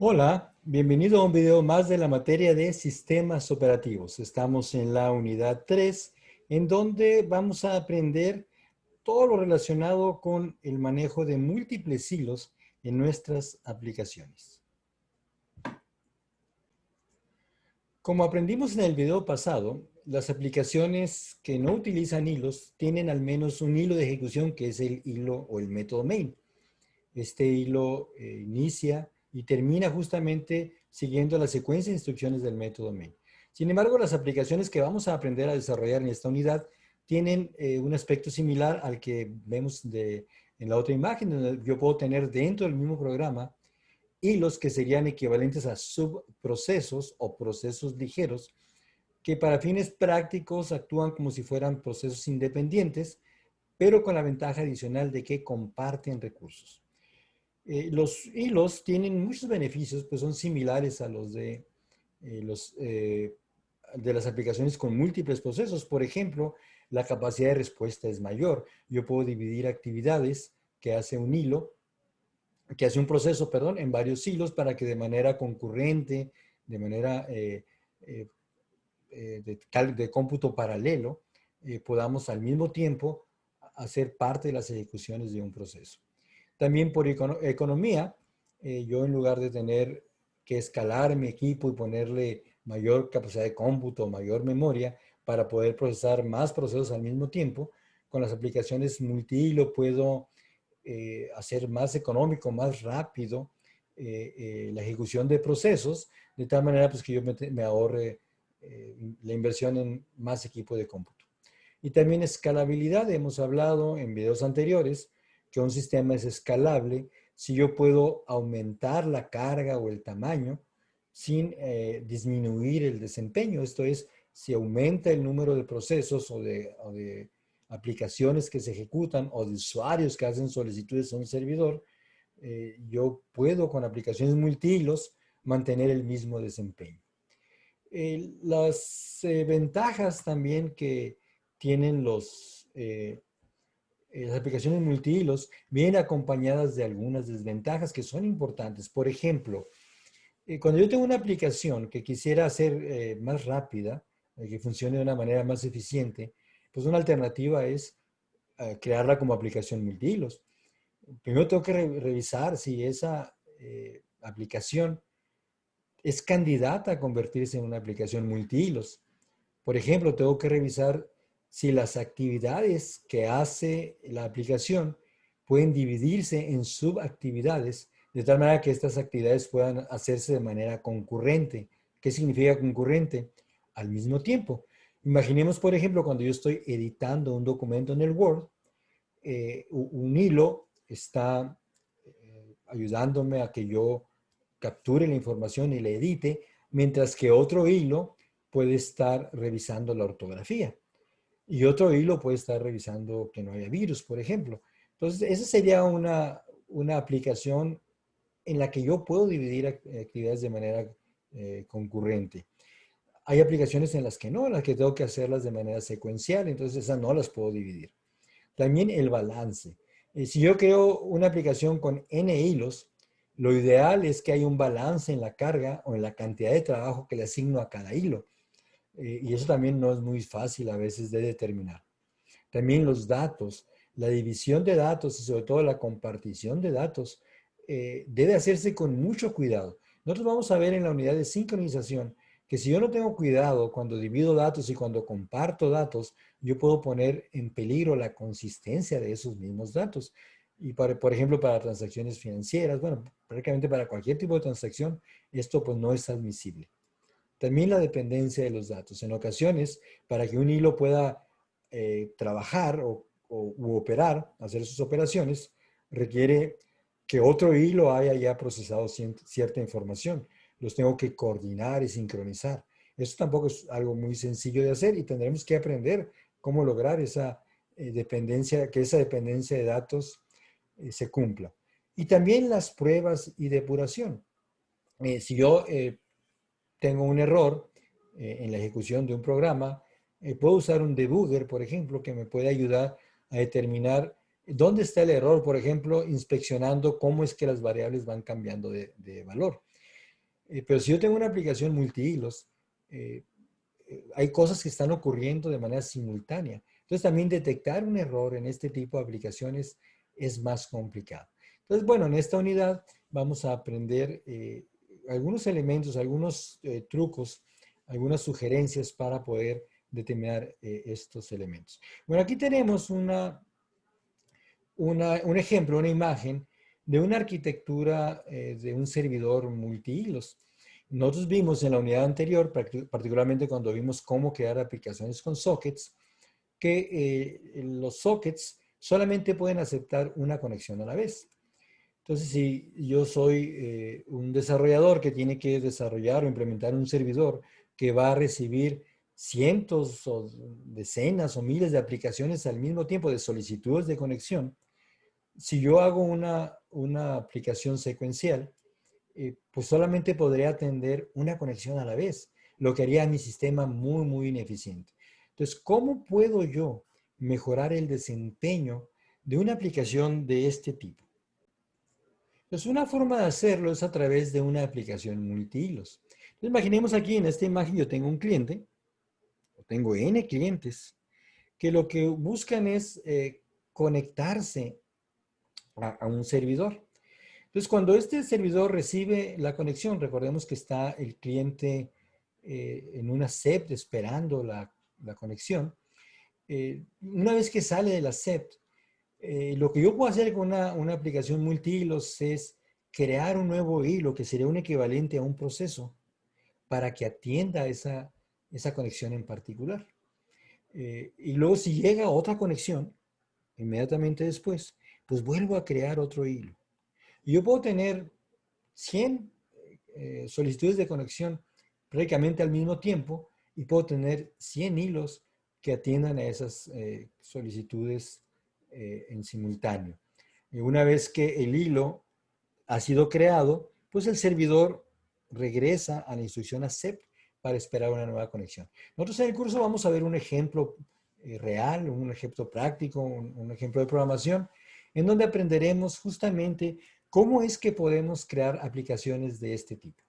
Hola, bienvenido a un video más de la materia de sistemas operativos. Estamos en la unidad 3, en donde vamos a aprender todo lo relacionado con el manejo de múltiples hilos en nuestras aplicaciones. Como aprendimos en el video pasado, las aplicaciones que no utilizan hilos tienen al menos un hilo de ejecución que es el hilo o el método main. Este hilo inicia y termina justamente siguiendo la secuencia de instrucciones del método main. Sin embargo, las aplicaciones que vamos a aprender a desarrollar en esta unidad tienen un aspecto similar al que vemos en la otra imagen, donde yo puedo tener dentro del mismo programa hilos que serían equivalentes a subprocesos o procesos ligeros, que para fines prácticos actúan como si fueran procesos independientes, pero con la ventaja adicional de que comparten recursos. Los hilos tienen muchos beneficios, pues son similares a los de las aplicaciones con múltiples procesos. Por ejemplo, la capacidad de respuesta es mayor. Yo puedo dividir actividades que hace un hilo, que hace un proceso, perdón, en varios hilos para que de manera concurrente, de manera eh, de cómputo paralelo, podamos al mismo tiempo hacer parte de las ejecuciones de un proceso. También por economía, yo en lugar de tener que escalar mi equipo y ponerle mayor capacidad de cómputo, mayor memoria, para poder procesar más procesos al mismo tiempo, con las aplicaciones multihilo puedo hacer más económico, más rápido la ejecución de procesos, de tal manera pues, que yo me ahorre la inversión en más equipo de cómputo. Y también escalabilidad, hemos hablado en videos anteriores que un sistema es escalable si yo puedo aumentar la carga o el tamaño sin disminuir el desempeño. Esto es, si aumenta el número de procesos o de aplicaciones que se ejecutan o de usuarios que hacen solicitudes a un servidor, yo puedo con aplicaciones multihilos mantener el mismo desempeño. Las ventajas también que tienen las aplicaciones multihilos vienen acompañadas de algunas desventajas que son importantes. Por ejemplo, cuando yo tengo una aplicación que quisiera hacer más rápida, que funcione de una manera más eficiente, pues una alternativa es crearla como aplicación multihilos. Primero tengo que revisar si esa aplicación es candidata a convertirse en una aplicación multihilos. Por ejemplo, tengo que revisar si las actividades que hace la aplicación pueden dividirse en subactividades, de tal manera que estas actividades puedan hacerse de manera concurrente. ¿Qué significa concurrente? Al mismo tiempo. Imaginemos, por ejemplo, cuando yo estoy editando un documento en el Word, un hilo está ayudándome a que yo capture la información y la edite, mientras que otro hilo puede estar revisando la ortografía y otro hilo puede estar revisando que no haya virus, por ejemplo. Entonces, esa sería una aplicación en la que yo puedo dividir actividades de manera concurrente. Hay aplicaciones en las que no, en las que tengo que hacerlas de manera secuencial, entonces esas no las puedo dividir. También el balance. Si yo creo una aplicación con N hilos, lo ideal es que haya un balance en la carga o en la cantidad de trabajo que le asigno a cada hilo. Y eso también no es muy fácil a veces de determinar. También los datos, la división de datos y sobre todo la compartición de datos debe hacerse con mucho cuidado. Nosotros vamos a ver en la unidad de sincronización que si yo no tengo cuidado cuando divido datos y cuando comparto datos, yo puedo poner en peligro la consistencia de esos mismos datos. Y por ejemplo, para transacciones financieras, bueno, prácticamente para cualquier tipo de transacción, esto pues no es admisible. También la dependencia de los datos. En ocasiones, para que un hilo pueda trabajar u operar, hacer sus operaciones, requiere que otro hilo haya ya procesado cierta información. Los tengo que coordinar y sincronizar. Eso tampoco es algo muy sencillo de hacer y tendremos que aprender cómo lograr esa dependencia, que esa dependencia de datos se cumpla. Y también las pruebas y depuración. Si yo tengo un error en la ejecución de un programa, puedo usar un debugger, por ejemplo, que me puede ayudar a determinar dónde está el error, por ejemplo, inspeccionando cómo es que las variables van cambiando de valor. Pero si yo tengo una aplicación multihilos, eh, hay cosas que están ocurriendo de manera simultánea. Entonces también detectar un error en este tipo de aplicaciones es más complicado. Entonces, bueno, en esta unidad vamos a aprender algunos elementos, algunos trucos, algunas sugerencias para poder determinar estos elementos. Bueno, aquí tenemos un ejemplo, una imagen de una arquitectura de un servidor multihilos. Nosotros vimos en la unidad anterior, particularmente cuando vimos cómo crear aplicaciones con sockets, que los sockets solamente pueden aceptar una conexión a la vez. Entonces, si yo soy un desarrollador que tiene que desarrollar o implementar un servidor que va a recibir cientos o decenas o miles de aplicaciones al mismo tiempo de solicitudes de conexión, si yo hago una aplicación secuencial, pues solamente podré atender una conexión a la vez, lo que haría mi sistema muy, muy ineficiente. Entonces, ¿cómo puedo yo mejorar el desempeño de una aplicación de este tipo? Pues una forma de hacerlo es a través de una aplicación multihilos. Entonces, imaginemos aquí en esta imagen yo tengo un cliente, o tengo N clientes, que lo que buscan es conectarse a un servidor. Entonces, cuando este servidor recibe la conexión, recordemos que está el cliente en una SEP esperando la conexión. Una vez que sale de la SEP, lo que yo puedo hacer con una aplicación multihilos es crear un nuevo hilo que sería un equivalente a un proceso para que atienda esa conexión en particular. Y luego si llega otra conexión, inmediatamente después, pues vuelvo a crear otro hilo. Y yo puedo tener 100 solicitudes de conexión prácticamente al mismo tiempo y puedo tener 100 hilos que atiendan a esas solicitudes en simultáneo. Y una vez que el hilo ha sido creado, pues el servidor regresa a la instrucción accept para esperar una nueva conexión. Nosotros en el curso vamos a ver un ejemplo real, un ejemplo práctico, un ejemplo de programación, en donde aprenderemos justamente cómo es que podemos crear aplicaciones de este tipo.